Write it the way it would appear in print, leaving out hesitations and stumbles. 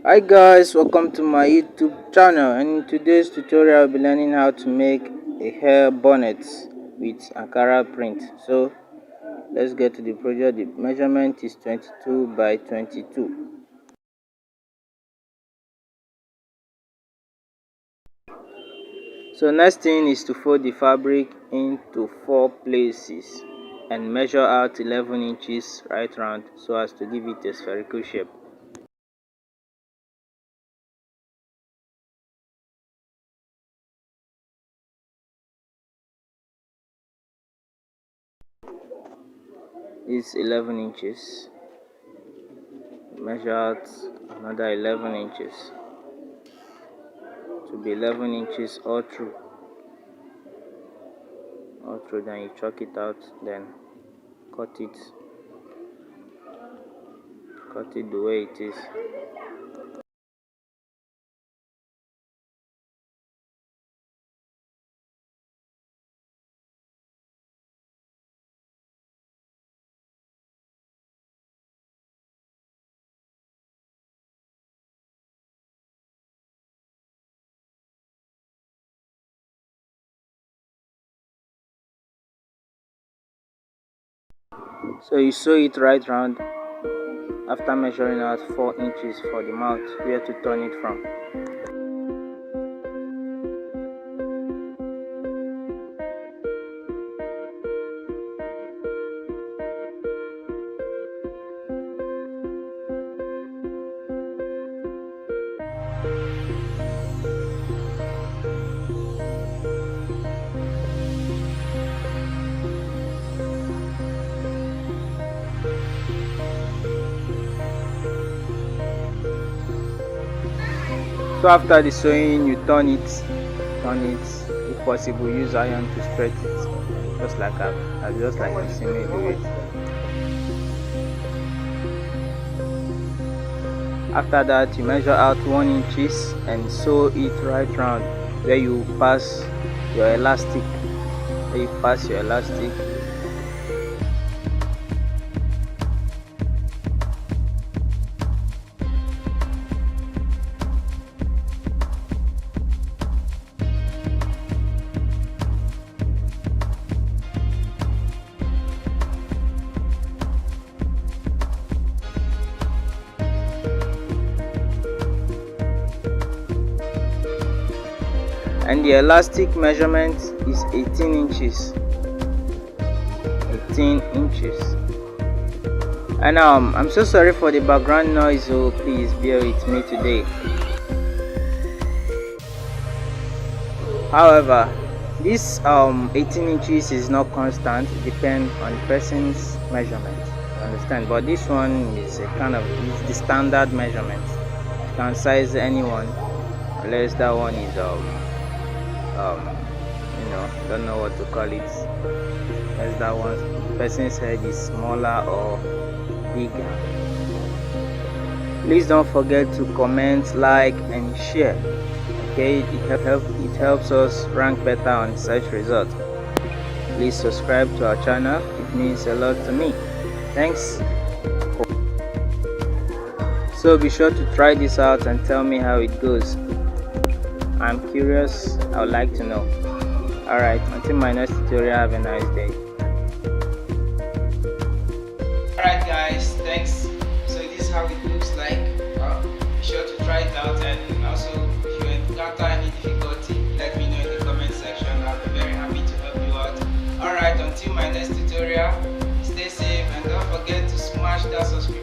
Hi guys, welcome to my YouTube channel, and in today's tutorial I'll be learning how to make a hair bonnet with Ankara print. So let's get to the project. The measurement is 22 by 22. So next thing is to fold the fabric into 4 places and measure out 11 inches right round so as to give it a spherical shape. This 11 inches. Measure out another 11 inches to be 11 inches all through, then you chalk it out, then cut it the way it is. So you sew it right round after measuring out 4 inches for the mouth where to turn it from. So after the sewing, you turn it. If possible, use iron to stretch it, just like you see me do it. After that, you measure out 1 inches and sew it right round where you pass your elastic. And the elastic measurement is 18 inches. And I'm so sorry for the background noise, so please bear with me today. However, this 18 inches is not constant. It depends on the person's measurement, you understand, but this one is is the standard measurement. You can size anyone unless that one is don't know what to call it, as that one person's head is smaller or bigger. Please don't forget to comment, like and share. Okay, it helps us rank better on search results. Please subscribe to our channel, it means a lot to me. Thanks. So be sure to try this out and tell me how it goes. I'm curious, I would like to know. Alright, until my next tutorial, have a nice day. Alright guys, thanks. So this is how it looks like. Be sure to try it out, and also if you encounter any difficulty, let me know in the comment section. I'll be very happy to help you out. Alright, until my next tutorial, stay safe and don't forget to smash that subscribe